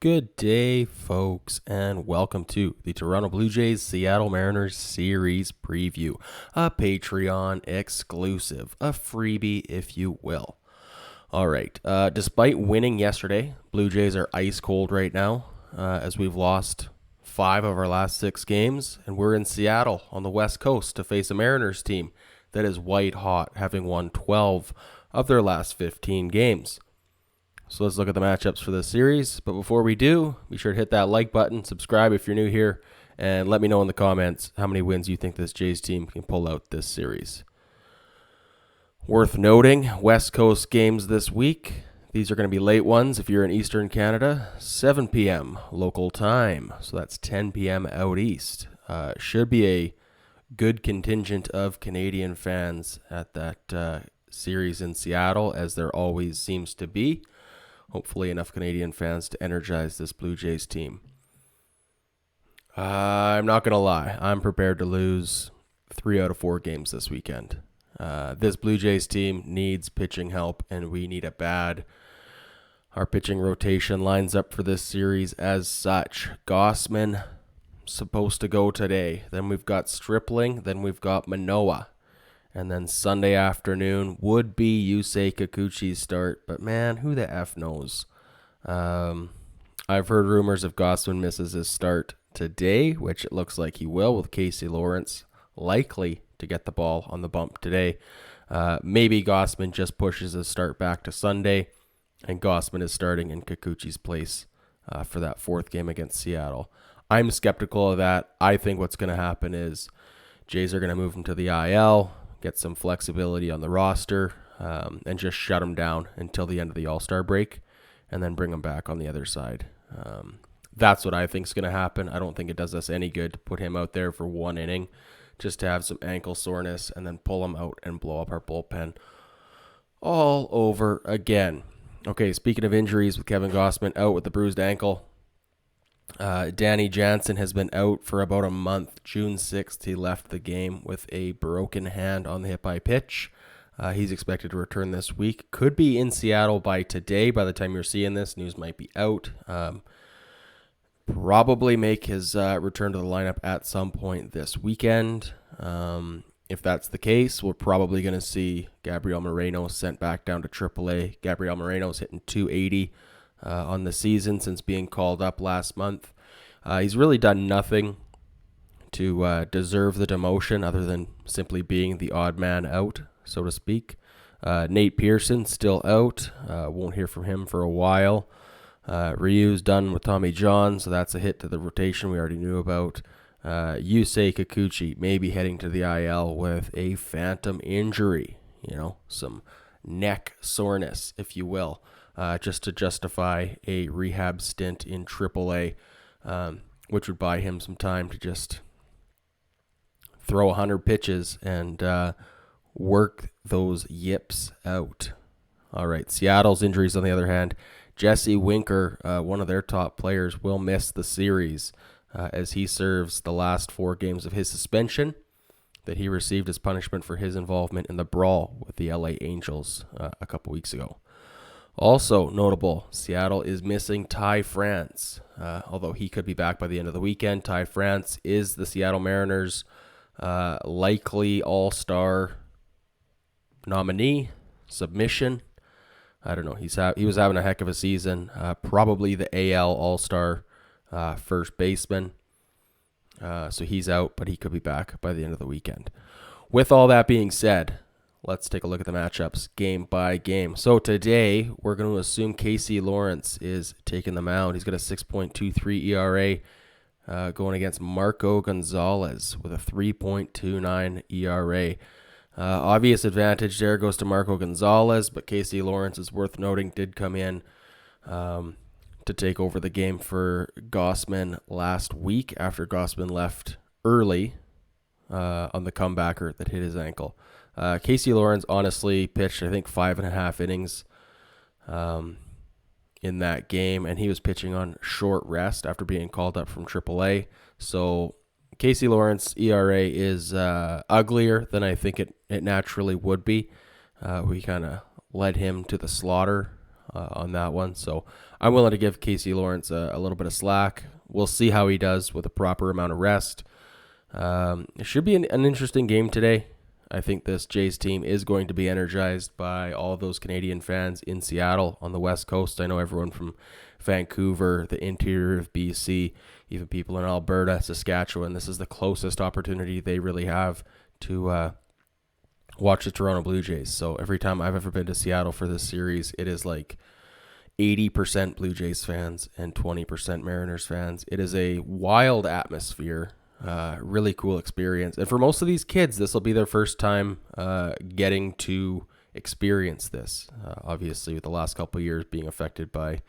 Good day, folks, and welcome to the Toronto Blue Jays Seattle Mariners Series Preview, a Patreon exclusive, a freebie, if you will. All right, despite winning yesterday, Blue Jays are ice cold right now, as we've lost 5 of our last 6 games, and we're in Seattle on the West Coast to face a Mariners team that is white hot, having won 12 of their last 15 games. So let's look at the matchups for this series. But before we do, be sure to hit that like button, subscribe if you're new here, and let me know in the comments how many wins you think this Jays team can pull out this series. Worth noting, West Coast games this week. These are going to be late ones if you're in Eastern Canada. 7 p.m. local time, so that's 10 p.m. out east. Should be a good contingent of Canadian fans at that series in Seattle, as there always seems to be. Hopefully enough Canadian fans to energize this Blue Jays team. I'm not going to lie. I'm prepared to lose 3 out of 4 games this weekend. This Blue Jays team needs pitching help, and we need it bad. Our pitching rotation lines up for this series as such. Gausman supposed to go today. Then we've got Stripling. Then we've got Manoa. And then Sunday afternoon would be Yusei Kikuchi's start. But man, who the F knows? I've heard rumors if Gausman misses his start today, which it looks like he will, with Casey Lawrence likely to get the ball on the bump today. Maybe Gausman just pushes his start back to Sunday, and Gausman is starting in Kikuchi's place for that 4th game against Seattle. I'm skeptical of that. I think what's going to happen is Jays are going to move him to the IL, get some flexibility on the roster, and just shut him down until the end of the All-Star break, and then bring him back on the other side. That's what I think is going to happen. I don't think it does us any good to put him out there for 1 inning just to have some ankle soreness and then pull him out and blow up our bullpen all over again. Okay, speaking of injuries, with Kevin Gausman out with the bruised ankle, Danny Jansen has been out for about a month. June 6th, he left the game with a broken hand on the hit by pitch. He's expected to return this week. Could be in Seattle by today. By the time you're seeing this, news might be out. Probably make his return to the lineup at some point this weekend. If that's the case, we're probably going to see Gabriel Moreno sent back down to AAA. Gabriel Moreno's hitting .280 on the season since being called up last month. He's really done nothing to deserve the demotion other than simply being the odd man out, so to speak. Nate Pearson still out. Won't hear from him for a while. Ryu's done with Tommy John, so that's a hit to the rotation we already knew about. Yusei Kikuchi may be heading to the IL with a phantom injury, some neck soreness, if you will, just to justify a rehab stint in AAA, which would buy him some time to just throw 100 pitches and work those yips out. All right, Seattle's injuries, on the other hand, Jesse Winker, one of their top players, will miss the series as he serves the last 4 games of his suspension that he received as punishment for his involvement in the brawl with the LA Angels a couple weeks ago. Also notable, Seattle is missing Tai France, although he could be back by the end of the weekend. Tai France is the Seattle Mariners' likely all-star nominee, submission. I don't know. He was having a heck of a season. Probably the AL all-star first baseman. So he's out, but he could be back by the end of the weekend. With all that being said, let's take a look at the matchups game by game. So today, we're going to assume Casey Lawrence is taking the mound. He's got a 6.23 ERA going against Marco Gonzalez with a 3.29 ERA. Obvious advantage there goes to Marco Gonzalez, but Casey Lawrence, is worth noting, did come in to take over the game for Gausman last week after Gausman left early on the comebacker that hit his ankle. Casey Lawrence honestly pitched, I think, 5.5 innings in that game, and he was pitching on short rest after being called up from AAA. So Casey Lawrence ERA is uglier than I think it naturally would be. We kind of led him to the slaughter on that one. So I'm willing to give Casey Lawrence a little bit of slack. We'll see how he does with a proper amount of rest. It should be an interesting game today. I think this Jays team is going to be energized by all those Canadian fans in Seattle on the West Coast. I know everyone from Vancouver, the interior of BC, even people in Alberta, Saskatchewan. This is the closest opportunity they really have to watch the Toronto Blue Jays. So every time I've ever been to Seattle for this series, it is like 80% Blue Jays fans and 20% Mariners fans. It is a wild atmosphere. Really cool experience. And for most of these kids, this will be their first time getting to experience this. Obviously, with the last couple of years being affected by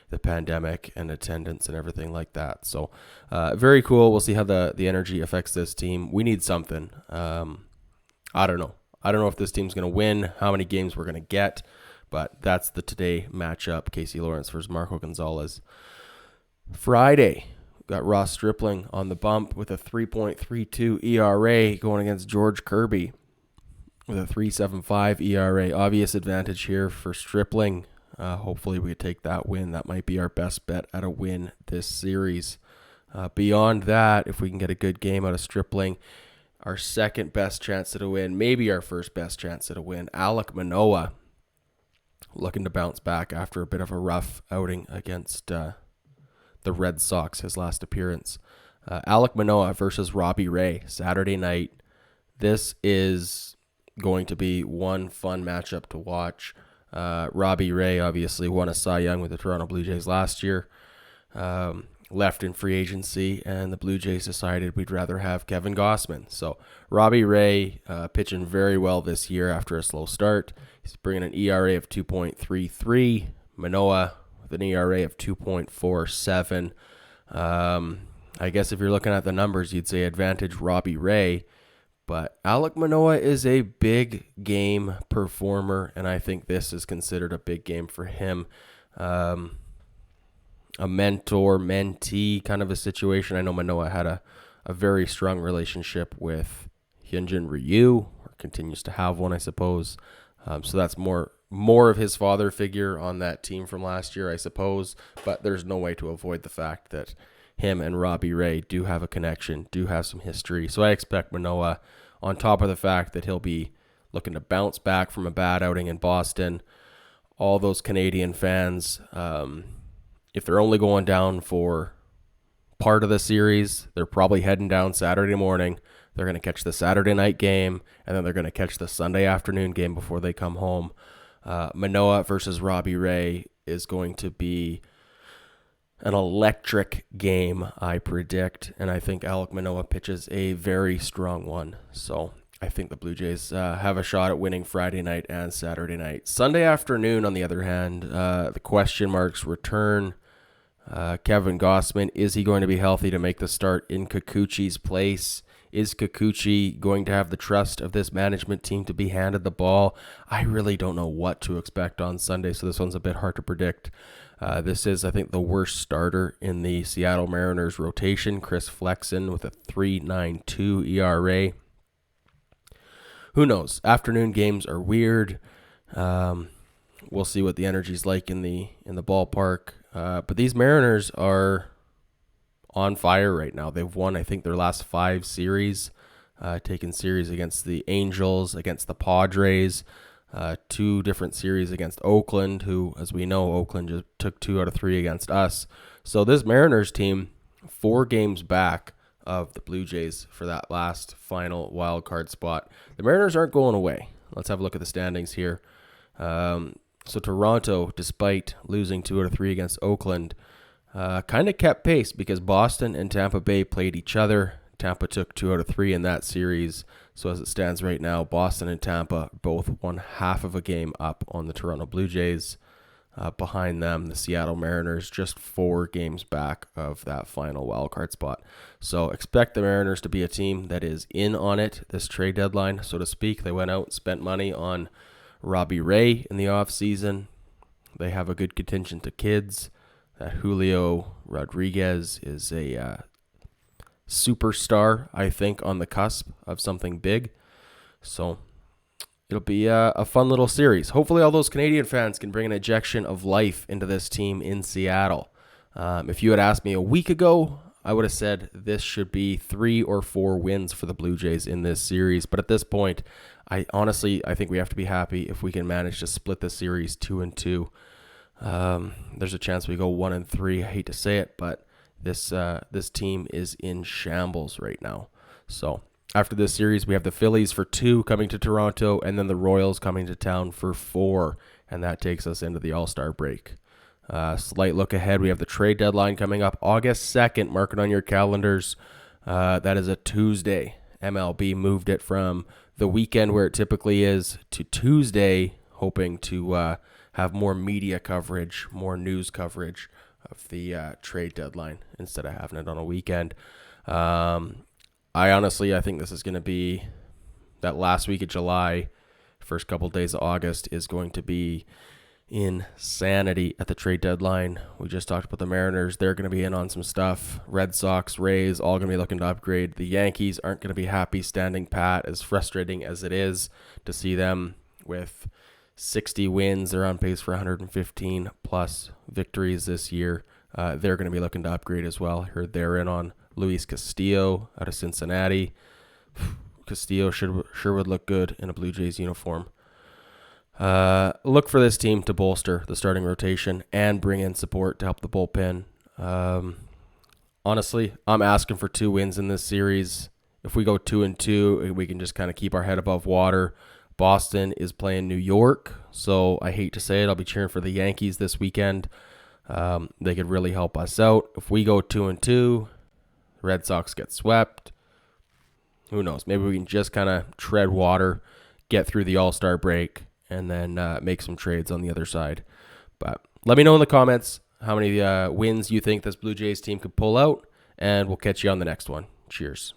the pandemic and attendance and everything like that. So very cool. We'll see how the energy affects this team. We need something. I don't know. I don't know if this team's going to win, how many games we're going to get, but that's the today matchup, Casey Lawrence versus Marco Gonzalez. Friday, got Ross Stripling on the bump with a 3.32 ERA going against George Kirby with a 3.75 ERA. Obvious advantage here for Stripling. Hopefully we take that win. That might be our best bet at a win this series. Beyond that, if we can get a good game out of Stripling, our second best chance at a win, maybe our first best chance at a win, Alec Manoa, looking to bounce back after a bit of a rough outing against the Red Sox, his last appearance. Alec Manoa versus Robbie Ray, Saturday night. This is going to be one fun matchup to watch. Robbie Ray obviously won a Cy Young with the Toronto Blue Jays last year. Left in free agency, and the Blue Jays decided we'd rather have Kevin Gausman. So Robbie Ray pitching very well this year after a slow start. He's bringing an ERA of 2.33. Manoa with an ERA of 2.47. I guess if you're looking at the numbers, you'd say advantage Robbie Ray. But Alec Manoa is a big game performer, and I think this is considered a big game for him. A mentor-mentee kind of a situation. I know Manoa had a very strong relationship with Hyunjin Ryu, or continues to have one, I suppose. So that's more of his father figure on that team from last year, I suppose. But there's no way to avoid the fact that him and Robbie Ray do have a connection, do have some history. So I expect Manoa, on top of the fact that he'll be looking to bounce back from a bad outing in Boston, all those Canadian fans, if they're only going down for part of the series, they're probably heading down Saturday morning. They're going to catch the Saturday night game, and then they're going to catch the Sunday afternoon game before they come home. Manoa versus Robbie Ray is going to be an electric game, I predict, and I think Alec Manoa pitches a very strong one. So I think the Blue Jays have a shot at winning Friday night and Saturday night. Sunday afternoon, on the other hand, the question marks return. Kevin Gausman, is he going to be healthy to make the start in Kikuchi's place? Is Kikuchi going to have the trust of this management team to be handed the ball? I really don't know what to expect on Sunday, so this one's a bit hard to predict. This is, I think, the worst starter in the Seattle Mariners rotation, Chris Flexen, with a 3.92 ERA. Who knows? Afternoon games are weird. We'll see what the energy's like in the ballpark. But these Mariners are on fire right now. They've won, I think, their last 5 series, taken series against the Angels, against the Padres, 2 different series against Oakland, who, as we know, Oakland just took 2 out of 3 against us. So this Mariners team, 4 games back of the Blue Jays for that last final wild card spot. The Mariners aren't going away. Let's have a look at the standings here. So Toronto, despite losing 2 out of 3 against Oakland, kind of kept pace because Boston and Tampa Bay played each other. Tampa took 2 out of 3 in that series. So as it stands right now, Boston and Tampa both won half of a game up on the Toronto Blue Jays. Behind them, the Seattle Mariners just 4 games back of that final wildcard spot. So expect the Mariners to be a team that is in on it this trade deadline, so to speak. They went out and spent money on Robbie Ray in the offseason. They have a good contingent of kids. Julio Rodriguez is a superstar, I think, on the cusp of something big. So it'll be a fun little series. Hopefully all those Canadian fans can bring an injection of life into this team in Seattle. If you had asked me a week ago, I would have said this should be 3 or 4 wins for the Blue Jays in this series. But at this point, I think we have to be happy if we can manage to split the series 2-2. There's a chance we go 1-3. I hate to say it, but this team is in shambles right now. So after this series, we have the Phillies for 2 coming to Toronto, and then the Royals coming to town for 4, and that takes us into the All-Star break. Slight look ahead, we have the trade deadline coming up August 2nd. Mark it on your calendars. That is a Tuesday. MLB moved it from the weekend where it typically is to Tuesday, hoping to have more media coverage, more news coverage of the trade deadline instead of having it on a weekend. I think this is going to be that last week of July, first couple days of August is going to be insanity at the trade deadline. We just talked about the Mariners. They're going to be in on some stuff. Red Sox, Rays, all going to be looking to upgrade. The Yankees aren't going to be happy standing pat, as frustrating as it is to see them with 60 wins. They're on pace for 115 plus victories this year. They're going to be looking to upgrade as well. I heard they're in on Luis Castillo out of Cincinnati. Castillo sure would look good in a Blue Jays uniform. Look for this team to bolster the starting rotation and bring in support to help the bullpen. Honestly, I'm asking for 2 wins in this series. If we go 2-2, we can just kind of keep our head above water. Boston is playing New York, so I hate to say it, I'll be cheering for the Yankees this weekend. They could really help us out. If we go 2-2, Red Sox get swept. Who knows? Maybe we can just kind of tread water, get through the All-Star break, and then make some trades on the other side. But let me know in the comments how many wins you think this Blue Jays team could pull out, and we'll catch you on the next one. Cheers.